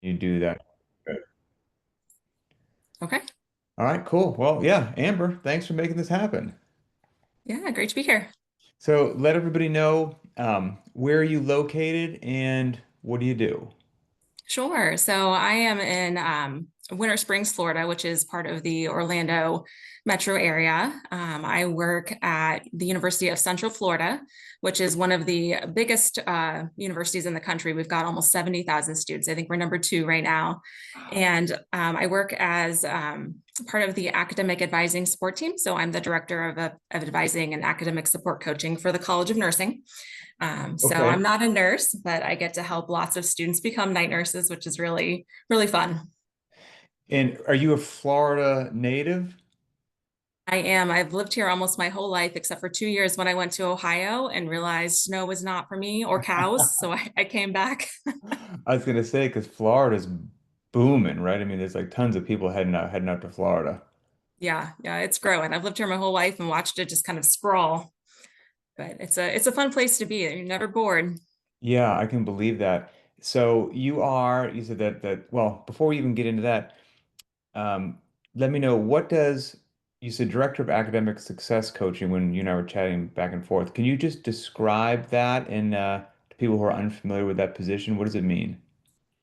You do that. Good. Okay. All right, cool. Well, yeah, Amber, thanks for making this happen. Yeah, great to be here. So let everybody know where are you located and what do you do? Sure. So I am in Winter Springs, Florida, which is part of the Orlando metro area. I work at the University of Central Florida, which is one of the biggest universities in the country. We've got almost 70,000 students. I think we're number two right now. And I work as part of the academic advising support team. So I'm the director of advising and academic support coaching for the College of Nursing. So I'm Okay. not a nurse, but I get to help lots of students become night nurses, which is really, really fun. And are you a Florida native? I am. I've lived here almost my whole life, except for 2 years when I went to Ohio and realized snow was not for me or cows. So I came back. I was gonna say because Florida's booming, right? I mean, there's like tons of people heading out to Florida. Yeah, it's growing. I've lived here my whole life and watched it just kind of sprawl. But it's a fun place to be. You're never bored. Yeah, I can believe that. So you said well, before we even get into that, um, let me know you said Director of Academic Success Coaching when you and I were chatting back and forth. Can you just describe that to people who are unfamiliar with that position? What does it mean?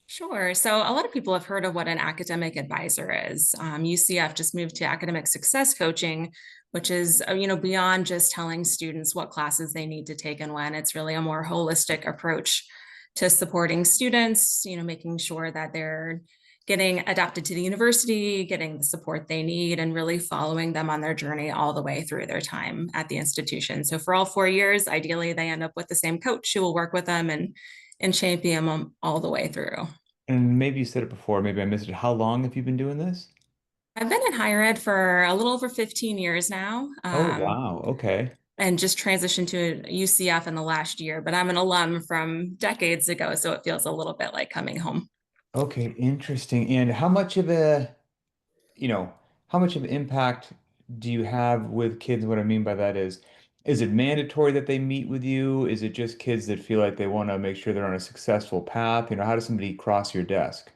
Sure. So a lot of people have heard of what an academic advisor is. UCF just moved to academic success coaching, which is, beyond just telling students what classes they need to take and when. It's really a more holistic approach to supporting students, making sure that they're getting adapted to the university, getting the support they need, and really following them on their journey all the way through their time at the institution. So for all 4 years, ideally, they end up with the same coach who will work with them and champion them all the way through. And maybe you said it before, maybe I missed it. How long have you been doing this? I've been in higher ed for a little over 15 years now, Oh, wow. Okay. and just transitioned to UCF in the last year, but I'm an alum from decades ago, so it feels a little bit like coming home. Okay, interesting. And you know, how much of an impact do you have with kids? What I mean by that is it mandatory that they meet with you? Is it just kids that feel like they want to make sure they're on a successful path? How does somebody cross your desk?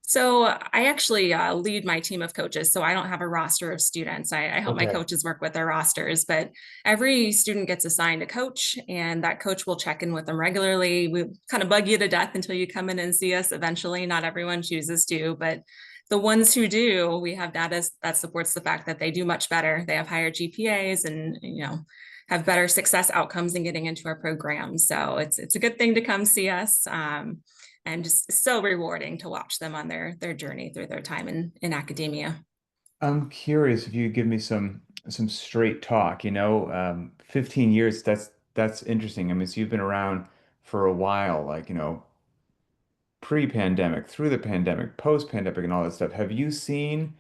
So I actually lead my team of coaches. So I don't have a roster of students. I help my Okay. coaches work with their rosters, but every student gets assigned a coach, and that coach will check in with them regularly. We kind of bug you to death until you come in and see us eventually. Not everyone chooses to, but the ones who do, we have data that supports the fact that they do much better. They have higher GPAs and, have better success outcomes in getting into our program. So it's a good thing to come see us. And just so rewarding to watch them on their journey through their time in academia. I'm curious if you could give me some straight talk, 15 years, that's interesting. I mean, so you've been around for a while, like, pre-pandemic, through the pandemic, post-pandemic, and all that stuff. Have you seen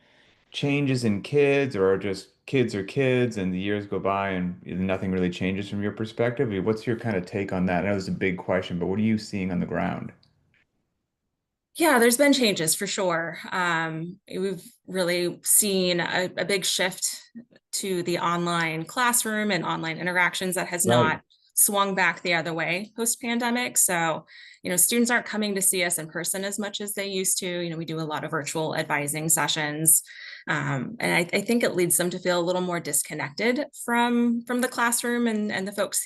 changes in kids, or just kids are kids and the years go by and nothing really changes from your perspective? What's your kind of take on that? I know it's a big question, but what are you seeing on the ground? Yeah, there's been changes for sure. We've really seen a big shift to the online classroom and online interactions that has Right. not swung back the other way post pandemic. So, students aren't coming to see us in person as much as they used to. We do a lot of virtual advising sessions. And I think it leads them to feel a little more disconnected from the classroom and the folks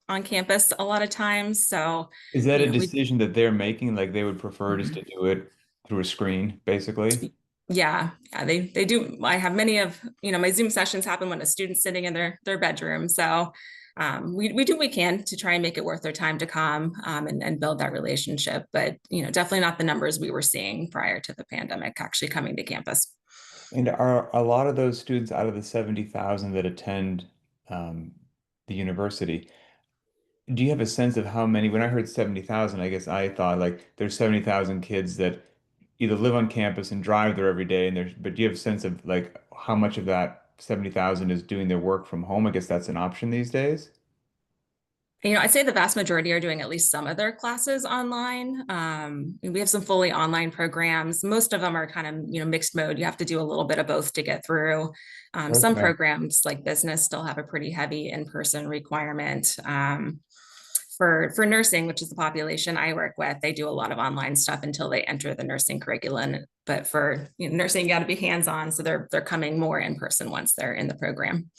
on campus a lot of times. So, Is that a we decision that they're making? Like they would prefer just to mhm. do it through a screen, basically? Yeah, they do. I have many of, my Zoom sessions happen when a student's sitting in their bedroom. So we do what we can to try and make it worth their time to come and build that relationship. But definitely not the numbers we were seeing prior to the pandemic actually coming to campus. And are a lot of those students out of the 70,000 that attend um, the university? Do you have a sense of how many? When I heard 70,000, I guess I thought like there's 70,000 kids that either live on campus and drive there every day, but do you have a sense of like how much of that 70,000 is doing their work from home? I guess that's an option these days. I'd say the vast majority are doing at least some of their classes online. We have some fully online programs. Most of them are kind of, mixed mode. You have to do a little bit of both to get through. Some Okay. programs like business still have a pretty heavy in-person requirement. for nursing, which is the population I work with, they do a lot of online stuff until they enter the nursing curriculum. But for nursing, you got to be hands-on, so they're coming more in person once they're in the program.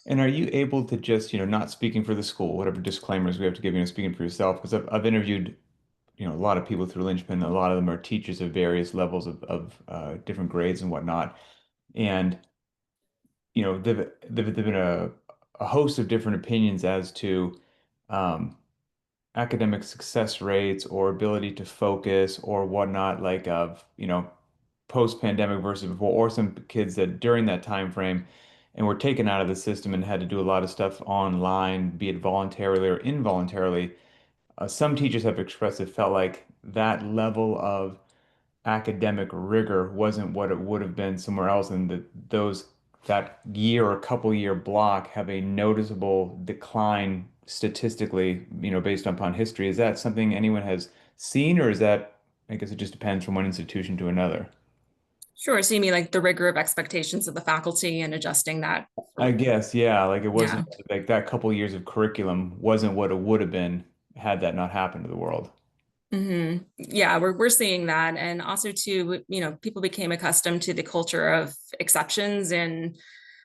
And are you able to just, not speaking for the school, whatever disclaimers we have to give, speaking for yourself, because I've interviewed, a lot of people through Linchpin. A lot of them are teachers of various levels of different grades and whatnot. And, there've been a host of different opinions as to um, academic success rates or ability to focus or whatnot, like of, post-pandemic versus before, or some kids that during that time frame and were taken out of the system and had to do a lot of stuff online, be it voluntarily or involuntarily. Some teachers have expressed it felt like that level of academic rigor wasn't what it would have been somewhere else, and that year or couple year block have a noticeable decline statistically, based upon history. Is that something anyone has seen, or is that, I guess it just depends from one institution to another? Sure. So you mean like the rigor of expectations of the faculty and adjusting that I for, guess, yeah, like it yeah. wasn't like that couple years of curriculum wasn't what it would have been had that not happened to the world. Yeah, we're seeing that. And also too, people became accustomed to the culture of exceptions and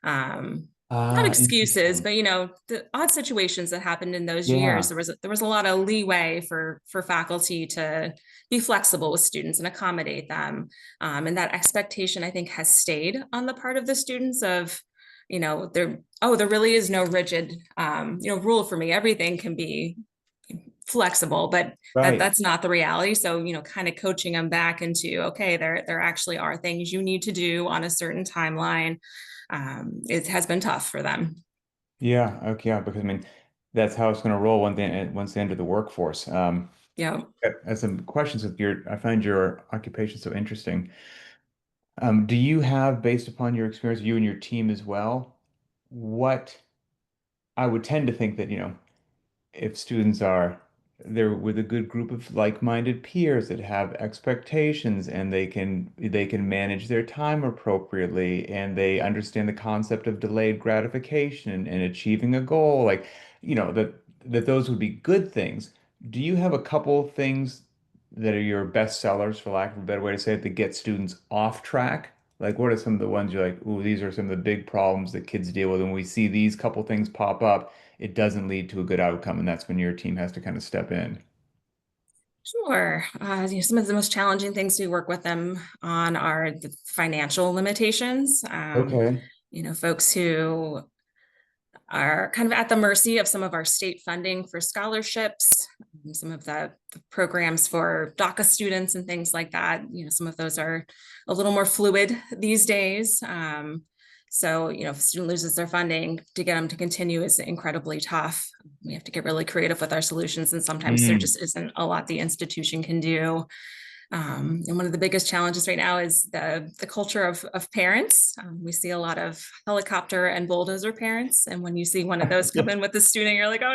um not Ah, excuses, interesting. but the odd situations that happened in those years. Yeah, There was a lot of leeway for faculty to be flexible with students and accommodate them. And that expectation, I think, has stayed on the part of the students of, there really is no rigid rule for me. Everything can be flexible, but right. that's not the reality. So, kind of coaching them back into, okay, there actually are things you need to do on a certain timeline. It has been tough for them. Yeah, okay, yeah, because I mean that's how it's going to roll once they enter the workforce. Yeah. I have some questions with I find your occupation so interesting. Do you have, based upon your experience, you and your team as well, what I would tend to think that, if students are they're with a good group of like-minded peers that have expectations and they can manage their time appropriately and they understand the concept of delayed gratification and achieving a goal, like, that those would be good things. Do you have a couple things that are your best sellers, for lack of a better way to say it, that get students off track? Like, what are some of the ones you're like, ooh, these are some of the big problems that kids deal with, and we see these couple things pop up, it doesn't lead to a good outcome, and that's when your team has to kind of step in. Sure. Some of the most challenging things we work with them on are the financial limitations. Okay. Folks who are kind of at the mercy of some of our state funding for scholarships, some of the programs for DACA students and things like that. Some of those are a little more fluid these days. So, if a student loses their funding, to get them to continue is incredibly tough. We have to get really creative with our solutions, and sometimes there Mm. just isn't a lot the institution can do. And one of the biggest challenges right now is the culture of parents. We see a lot of helicopter and bulldozer parents, and when you see one of those come Yeah. in with a student, you're like, oh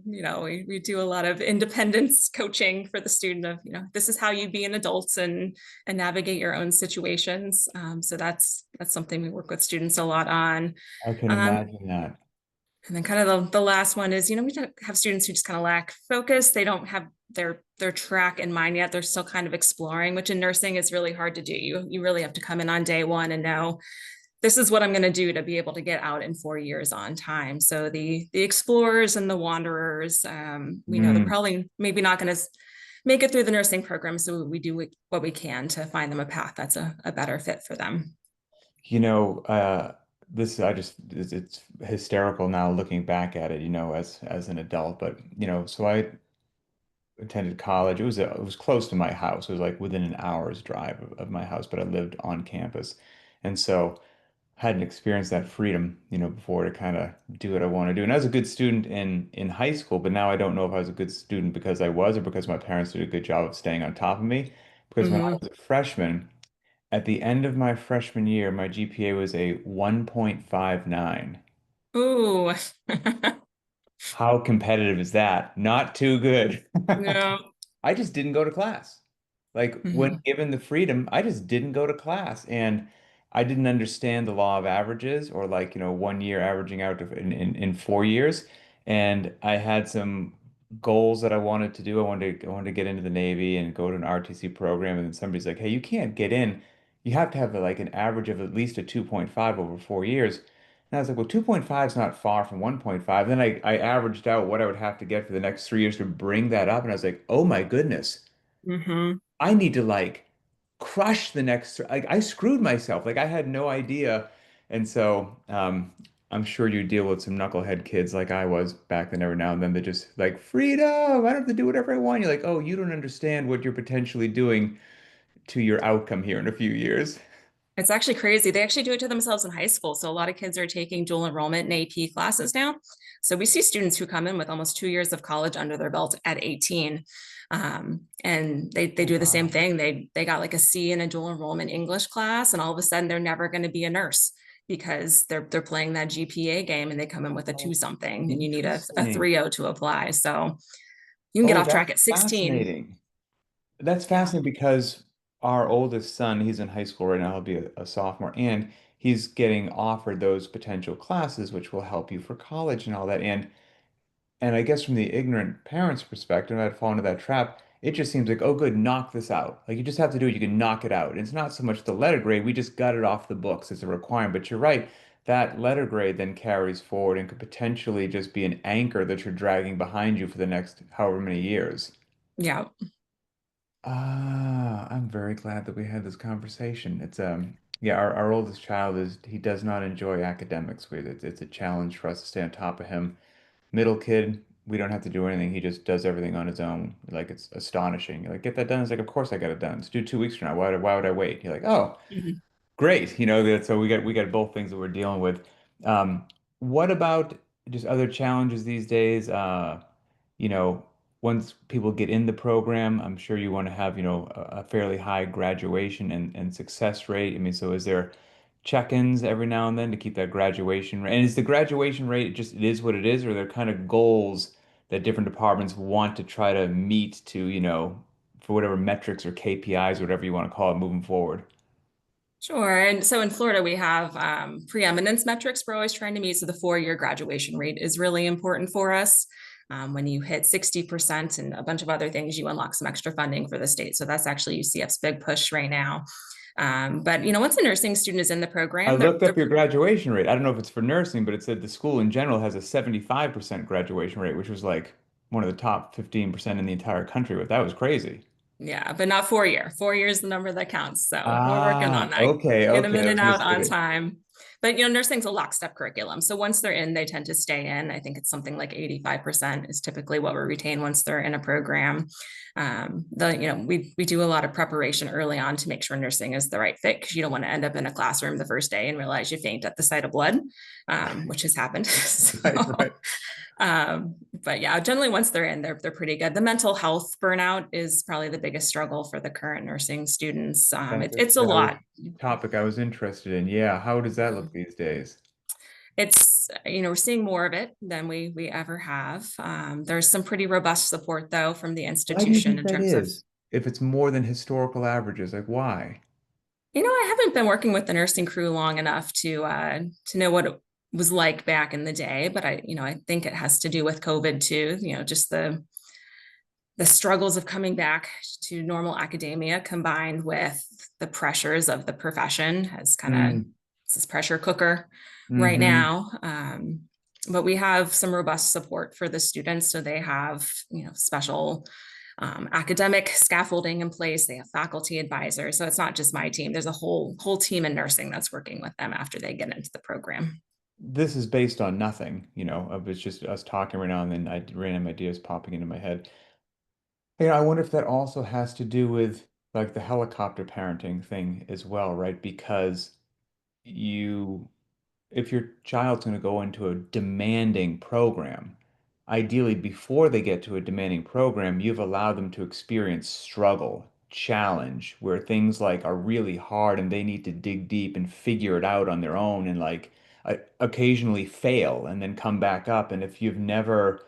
no. We do a lot of independence coaching for the student of, this is how you be an adult and navigate your own situations. So that's something we work with students a lot on. I can Um, imagine that. and then kind of the last one is, we have students who just kind of lack focus. They don't have their track in mind yet. They're still kind of exploring, which in nursing is really hard to do. You really have to come in on day one and know this is what I'm going to do to be able to get out in 4 years on time. So the explorers and the wanderers, we know they're Mm. probably maybe not going to make it through the nursing program. So we do what we can to find them a path that's a better fit for them. You know, this I just it's hysterical now looking back at it, as an adult. But so I attended college. It was close to my house. It was like within an hour's drive of my house, but I lived on campus, and so hadn't experienced that freedom, before, to kind of do what I want to do. And I was a good student in high school, but now I don't know if I was a good student because I was or because my parents did a good job of staying on top of me. Because when I Mm-hmm. was a freshman, at the end of my freshman year, my GPA was a 1.59. Ooh. How competitive is that? Not too good. Yeah. I just didn't go to class. Like, when Mm-hmm. given the freedom, I just didn't go to class. And I didn't understand the law of averages, or, like, 1 year averaging out in 4 years. and I had some goals that I wanted to do. I wanted to get into the Navy and go to an RTC program, and then somebody's like, "Hey, you can't get in. You have to have like an average of at least a 2.5 over 4 years." And I was like, "Well, 2.5 is not far from 1.5." Then I averaged out what I would have to get for the next 3 years to bring that up, and I was like, "Oh my goodness, Hmm. I need to like crush the next." Like I screwed myself. Like I had no idea, and so I'm sure you deal with some knucklehead kids like I was back then. Every now and then they just like freedom. I don't have to do whatever I want. You're like, oh, you don't understand what you're potentially doing to your outcome here in a few years. It's actually crazy. They actually do it to themselves in high school. So a lot of kids are taking dual enrollment and AP classes now. So we see students who come in with almost 2 years of college under their belt at 18. And they Oh do the same wow. thing. They got like a C in a dual enrollment English class, and all of a sudden they're never going to be a nurse because they're playing that GPA game and they come in with a two Oh, something and you need a interesting. 3.0 to apply. So you can get Oh, off that's track at 16. fascinating. That's Yeah. fascinating because our oldest son, he's in high school right now, he'll be a sophomore, and he's getting offered those potential classes, which will help you for college and all that. And I guess from the ignorant parent's perspective, I'd fall into that trap. It just seems like, oh, good, knock this out. Like you just have to do it, you can knock it out. And it's not so much the letter grade, we just got it off the books. It's a requirement. But you're right, that letter grade then carries forward and could potentially just be an anchor that you're dragging behind you for the next however many years. Yeah. Ah, I'm very glad that we had this conversation. It's yeah, our oldest child is he does not enjoy academics. It's a challenge for us to stay on top of him. Middle kid, we don't have to do anything. He just does everything on his own. Like it's astonishing. You're like, get that done. It's like, of course I got it done. It's due 2 weeks from now. Why would I wait? You're like, oh, Mhm. great. So we got both things that we're dealing with. Um, what about just other challenges these days? You know, once people get in the program, I'm sure you want to have, a fairly high graduation and success rate. I mean, so is there check-ins every now and then to keep that graduation rate? And is the graduation rate just it is what it is, or are there kind of goals that different departments want to try to meet to, for whatever metrics or KPIs, whatever you want to call it, moving forward? Sure. And so in Florida, we have preeminence metrics we're always trying to meet. So the 4-year graduation rate is really important for us. When you hit 60% and a bunch of other things, you unlock some extra funding for the state. So that's actually UCF's big push right now. But once a nursing student is in the I program, looked up your graduation rate. I don't know if it's for nursing, but it said the school in general has a 75% graduation rate, which was like one of the top 15% in the entire country. But that was crazy. yeah, but not 4-year. 4 years is the number that counts. So we're working on Ah, that. okay, Get them okay. in I was and out misread on it. time. But nursing's a lockstep curriculum. So once they're in, they tend to stay in. I think it's something like 85% is typically what we retain once they're in a program. We do a lot of preparation early on to make sure nursing is the right fit because you don't want to end up in a classroom the first day and realize you faint at the sight of blood, which has happened. Right, So right. but yeah, generally once they're in, they're pretty good. The mental health burnout is probably the biggest struggle for the current nursing students. It's a That was lot. a topic I was interested in. Yeah, how does that look Mhm. these days? It's we're seeing more of it than we ever have. There's some pretty robust support though from the Why do you institution think in that terms of is? If it's more than historical averages, like why? I haven't been working with the nursing crew long enough to know what it was like back in the day, but I think it has to do with COVID too. Just the struggles of coming back to normal academia combined with the pressures of the profession has kind of Mm, it's this pressure cooker right mm-hmm. now. But we have some robust support for the students. So they have, special academic scaffolding in place. They have faculty advisors. So it's not just my team. There's a whole team in nursing that's working with them after they get into the program. This is based on nothing, it's just us talking right now and then random ideas popping into my head. I wonder if that also has to do with like the helicopter parenting thing as well, right? Because you, if your child's going to go into a demanding program, ideally before they get to a demanding program, you've allowed them to experience struggle, challenge, where things like are really hard and they need to dig deep and figure it out on their own and like occasionally fail and then come back up. And if you've never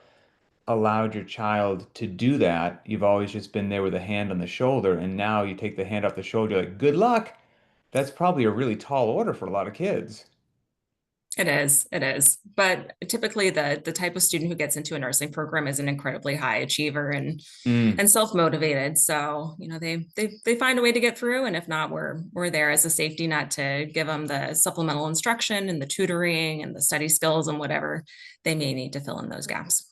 allowed your child to do that, you've always just been there with a hand on the shoulder, and now you take the hand off the shoulder, like, good luck. That's probably a really tall order for a lot of kids. It is, it is. But typically the type of student who gets into a nursing program is an incredibly high achiever Mm. and self-motivated. So, they find a way to get through. And if not, we're there as a safety net to give them the supplemental instruction and the tutoring and the study skills and whatever they may need to fill in those gaps.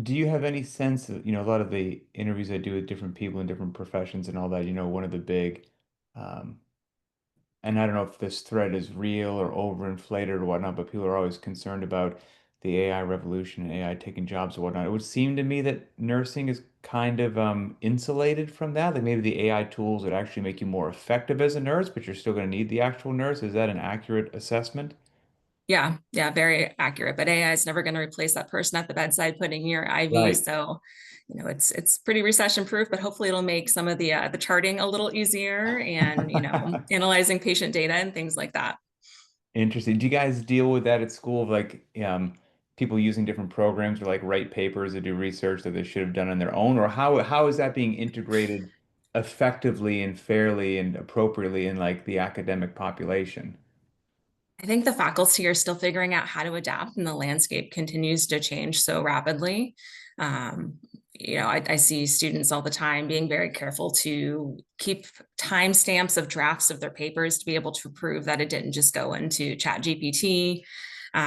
Do you have any sense of, a lot of the interviews I do with different people in different professions and all that, one of the big, um, and I don't know if this threat is real or overinflated or whatnot, but people are always concerned about the AI revolution and AI taking jobs or whatnot. It would seem to me that nursing is kind of insulated from that. Like maybe the AI tools would actually make you more effective as a nurse, but you're still going to need the actual nurse. Is that an accurate assessment? Yeah, yeah, very accurate. But AI is never going to replace that person at the bedside putting your IV. Right. So, it's pretty recession proof, but hopefully it'll make some of the charting a little easier and analyzing patient data and things like that. Interesting. Do you guys deal with that at school of like people using different programs or like write papers or do research that they should have done on their own? Or how is that being integrated effectively and fairly and appropriately in like the academic population? I think the faculty are still figuring out how to adapt, and the landscape continues to change so rapidly. Um, I see students all the time being very careful to keep timestamps of drafts of their papers to be able to prove that it didn't just go into Chat GPT. So,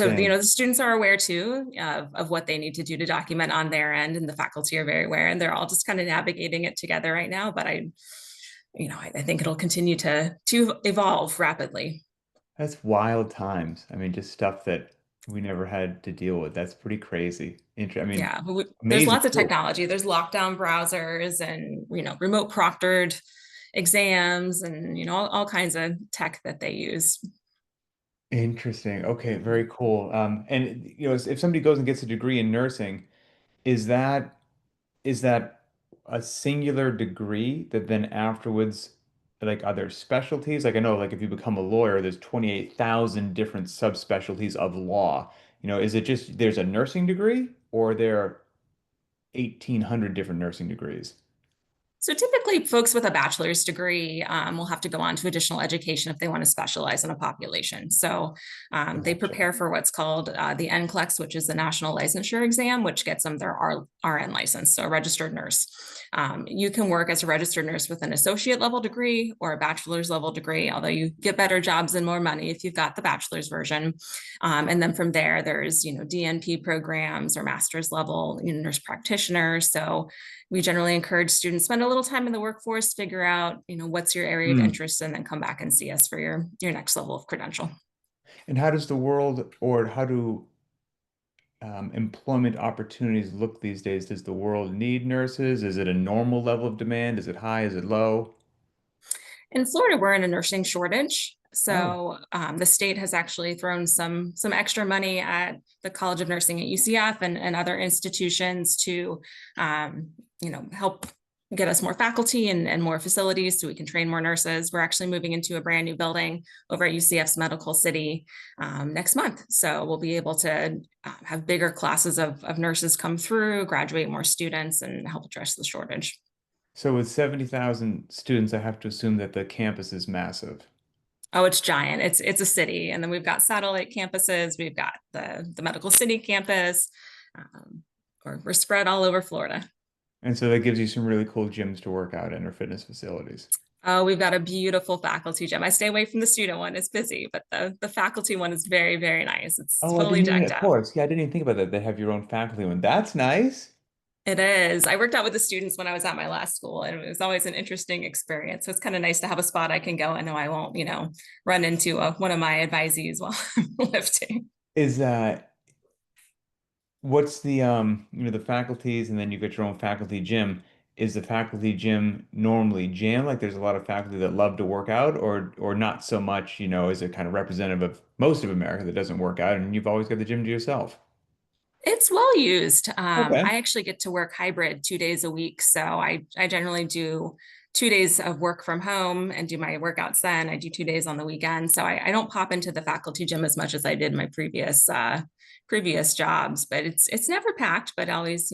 Interesting. the students are aware too of what they need to do to document on their end, and the faculty are very aware, and they're all just kind of navigating it together right now. But I think it'll continue to evolve rapidly. That's wild times. I mean, just stuff that we never had to deal with. That's pretty crazy. I mean, Yeah, there's amazing. lots of Cool. technology. There's lockdown browsers and remote proctored exams and all kinds of tech that they use. Interesting. Okay, very cool. And if somebody goes and gets a degree in nursing, is that is that a singular degree that then afterwards, like are there specialties? Like I know, like if you become a lawyer, there's 28,000 different subspecialties of law. Is it just there's a nursing degree or there are 1,800 different nursing degrees? So typically, folks with a bachelor's degree will have to go on to additional education if they want to specialize in a population. So they Gotcha. prepare for what's called the NCLEX, which is the National Licensure Exam, which gets them their RN license, so a registered nurse. You can work as a registered nurse with an associate level degree or a bachelor's level degree, although you get better jobs and more money if you've got the bachelor's version. And then from there, there's DNP programs or master's level nurse practitioners. So we generally encourage students spend a little time in the workforce, figure out what's your area of Hmm. interest, and then come back and see us for your next level of credential. And how does the world or how do employment opportunities look these days? Does the world need nurses? Is it a normal level of demand? Is it high? Is it low? In Florida, we're in a nursing shortage. Oh. So the state has actually thrown some extra money at the College of Nursing at UCF and other institutions to help get us more faculty and more facilities so we can train more nurses. We're actually moving into a brand new building over at UCF's Medical City next month. So we'll be able to have bigger classes of nurses come through, graduate more students, and help address the shortage. So with 70,000 students, I have to assume that the campus is massive. Oh, it's giant. It's a city, and then we've got satellite campuses. We've got the Medical City campus. Um, we're spread all over Florida. And so that gives you some really cool gyms to work out in or fitness facilities. Oh, we've got a beautiful faculty gym. I stay away from the student one; it's busy, but the faculty one is very very nice. It's Oh, I totally didn't even, decked of out. course. Yeah, I didn't even think about that. They have your own faculty one. That's nice. It is. I worked out with the students when I was at my last school, and it was always an interesting experience. So it's kind of nice to have a spot I can go. I know I won't, run into one of my advisees while I'm lifting. Is what's the the faculties and then you get your own faculty gym. Is the faculty gym normally jam? Like there's a lot of faculty that love to work out or not so much, is it kind of representative of most of America that doesn't work out and you've always got the gym to yourself? It's well used. Okay. I actually get to work hybrid 2 days a week. So I generally do 2 days of work from home and do my workouts then. I do 2 days on the weekend. So I don't pop into the faculty gym as much as I did my previous jobs, but it's never packed, but always,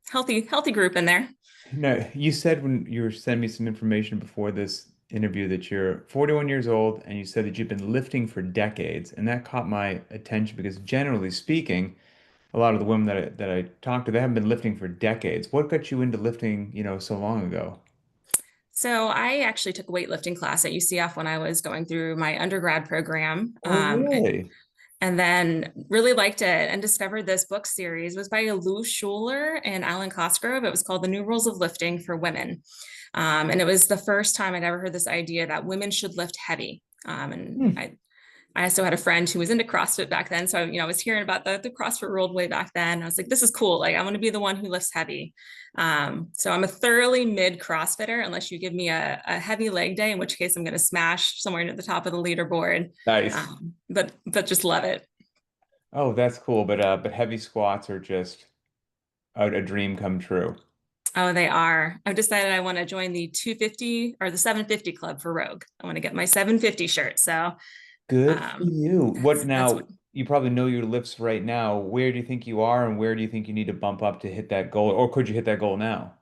healthy group in there. No, you said when you were sending me some information before this interview that you're 41 years old and you said that you've been lifting for decades, and that caught my attention because generally speaking, a lot of the women that I talked to, they haven't been lifting for decades. What got you into lifting, so long ago? So I actually took a weightlifting class at UCF when I was going through my undergrad program. Oh, really? And then really liked it and discovered this book series. It was by Lou Schuler and Alan Cosgrove. It was called The New Rules of Lifting for Women. And it was the first time I'd ever heard this idea that women should lift heavy. And Hmm. I also had a friend who was into CrossFit back then. So, I was hearing about the CrossFit world way back then. I was like, this is cool. Like, I want to be the one who lifts heavy. So I'm a thoroughly mid CrossFitter, unless you give me a heavy leg day, in which case I'm going to smash somewhere near the top of the leaderboard. Nice. But just love it. Oh, that's cool. But heavy squats are just a dream come true. Oh, they are. I've decided I want to join the 250 or the 750 club for Rogue. I want to get my 750 shirt. So Good for you. What that's what. now? You probably know your lifts right now. Where do you think you are, and where do you think you need to bump up to hit that goal? Or could you hit that goal now?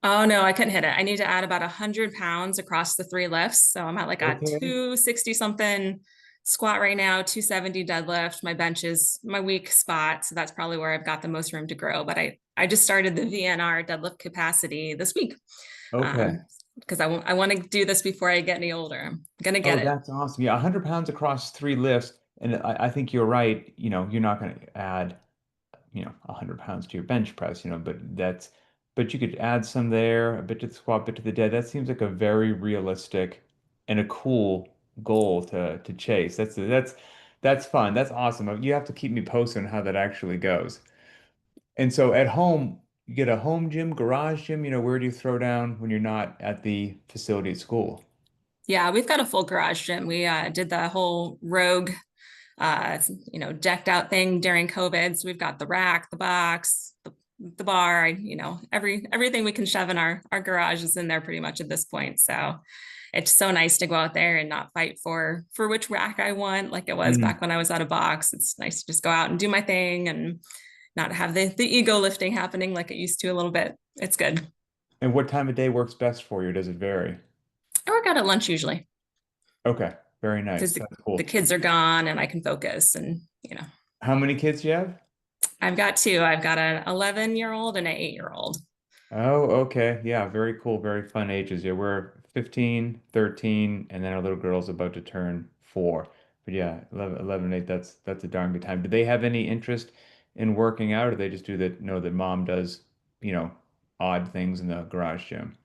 Oh no, I couldn't hit it. I need to add about 100 pounds across the three lifts. So I'm at like a Okay. 260 something squat right now, 270 deadlift. My bench is my weak spot. So that's probably where I've got the most room to grow. But I just started the VNR deadlift capacity this week. Okay. Because I want to do this before I get any older. I'm gonna Oh, get it. that's awesome. Yeah, 100 pounds across three lifts. And I think you're right. You're not going to add 100 pounds to your bench press, but you could add some there, a bit to the squat, a bit to the dead. That seems like a very realistic and a cool goal to chase. That's fun. That's awesome. You have to keep me posted on how that actually goes. And so at home, you get a home gym, garage gym, where do you throw down when you're not at the facility at school? Yeah, we've got a full garage gym. We did the whole Rogue decked out thing during COVID. So we've got the rack, the box, the bar, everything we can shove in our garage is in there pretty much at this point. So it's so nice to go out there and not fight for which rack I want, like it was back Mm. when I was out of box. It's nice to just go out and do my thing and not have the ego lifting happening like it used to a little bit. It's good. And what time of day works best for you? Does it vary? I work out at lunch usually Okay, very nice. because That's the cool. kids are gone and I can focus and How many kids do you have? I've got two. I've got an 11-year-old and an 8-year-old. Oh, okay. Yeah, very cool, very fun ages. Yeah, we're 15, 13, and then our little girl's about to turn 4. But yeah, 11 and 8, that's a darn good time. Do they have any interest in working out, or they just do that, know that mom does, you know, odd things in the garage gym?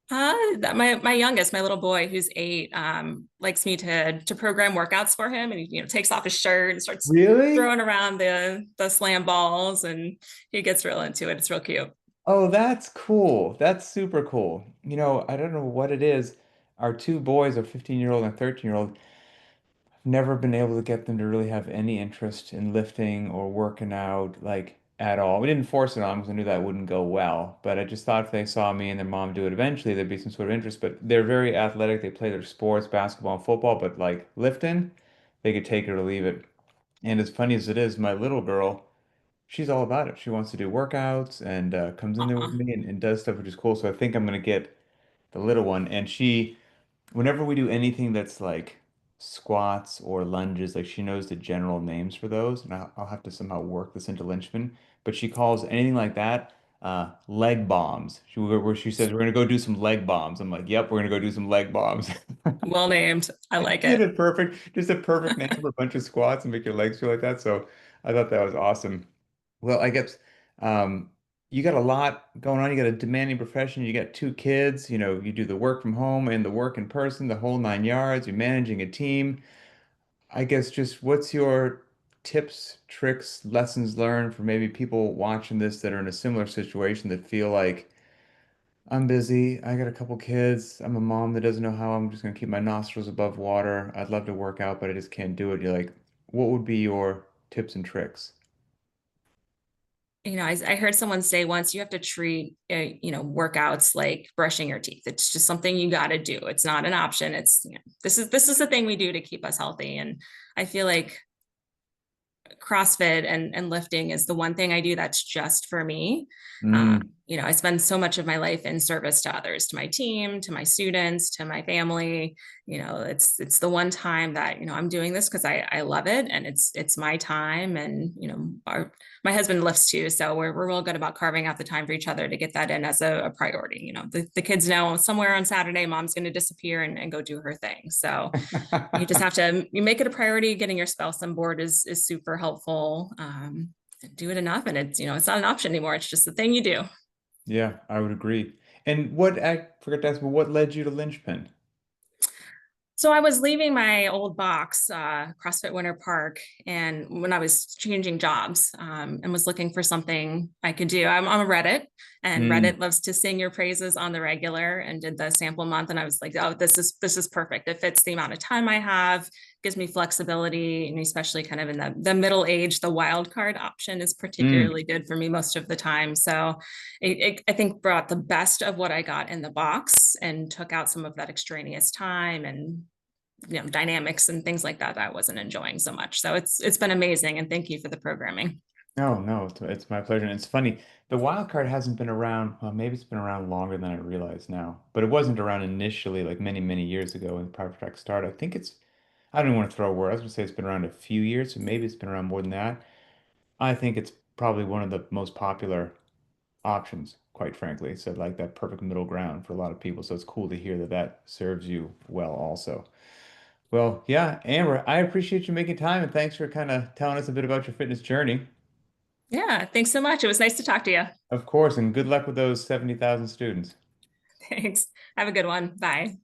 My youngest, my little boy who's 8, likes me to program workouts for him, and he takes off his shirt and starts Really? throwing around the slam balls, and he gets real into it. It's real cute. Oh, that's cool. That's super cool. I don't know what it is. Our two boys, a 15-year-old and a 13-year-old, never been able to get them to really have any interest in lifting or working out like at all. We didn't force it on because I knew that wouldn't go well, but I just thought if they saw me and their mom do it eventually, there'd be some sort of interest. But they're very athletic. They play their sports, basketball and football, but like lifting, they could take it or leave it. And as funny as it is, my little girl, she's all about it. She wants to do workouts and comes in there with Aw. me and does stuff, which is cool. So I think I'm gonna get the little one, and whenever we do anything that's like squats or lunges, like she knows the general names for those, and I'll have to somehow work this into Linchpin, but she calls anything like that leg bombs. Where she says we're gonna go do some leg bombs. I'm like, yep, we're gonna go do some leg bombs. Well named. I like Isn't it. it perfect? Just a perfect name for a bunch of squats and make your legs feel like that. So I thought that was awesome. Well, I guess um, you got a lot going on. You got a demanding profession. You got two kids. You do the work from home and the work in person, the whole 9 yards. You're managing a team. I guess just what's your tips, tricks, lessons learned for maybe people watching this that are in a similar situation that feel like I'm busy. I got a couple kids. I'm a mom that doesn't know how I'm just gonna keep my nostrils above water. I'd love to work out, but I just can't do it. You're like, what would be your tips and tricks? I heard someone say once you have to treat workouts like brushing your teeth. It's just something you got to do. It's not an option. It's this is the thing we do to keep us healthy. And I feel like CrossFit and lifting is the one thing I do that's just for me. Um, Mm. I spend so much of my life in service to others, to my team, to my students, to my family. It's the one time that, I'm doing this because I love it and it's my time. And, my husband lifts too. So we're real good about carving out the time for each other to get that in as a priority. The kids know somewhere on Saturday, mom's going to disappear and go do her thing. So you just have to you make it a priority. Getting your spouse on board is super helpful. Do it enough and it's not an option anymore. It's just the thing you do. Yeah, I would agree. And I forgot to ask, but what led you to Linchpin? So I was leaving my old box, CrossFit Winter Park, and when I was changing jobs, and was looking for something I could do. I'm a Reddit, and Mm, Reddit loves to sing your praises on the regular. And did the sample month, and I was like, oh, this is perfect. It fits the amount of time I have, gives me flexibility, and especially kind of in the middle age, the wild card option is mm. particularly good for me most of the time. So I think brought the best of what I got in the box and took out some of that extraneous time and dynamics and things like that I wasn't enjoying so much. So it's been amazing, and thank you for the programming. Oh, no, it's my pleasure. And it's funny, the wild card hasn't been around, well, maybe it's been around longer than I realize now, but it wasn't around initially, like many, many years ago when Private Track started. I think I don't even want to throw a word. I was going to say it's been around a few years, so maybe it's been around more than that. I think it's probably one of the most popular options, quite frankly. So like that perfect middle ground for a lot of people. So it's cool to hear that that serves you well also. Well, yeah, Amber, I appreciate you making time and thanks for kind of telling us a bit about your fitness journey. Yeah, thanks so much. It was nice to talk to you. Of course, and good luck with those 70,000 students. Thanks. Have a good one. Bye.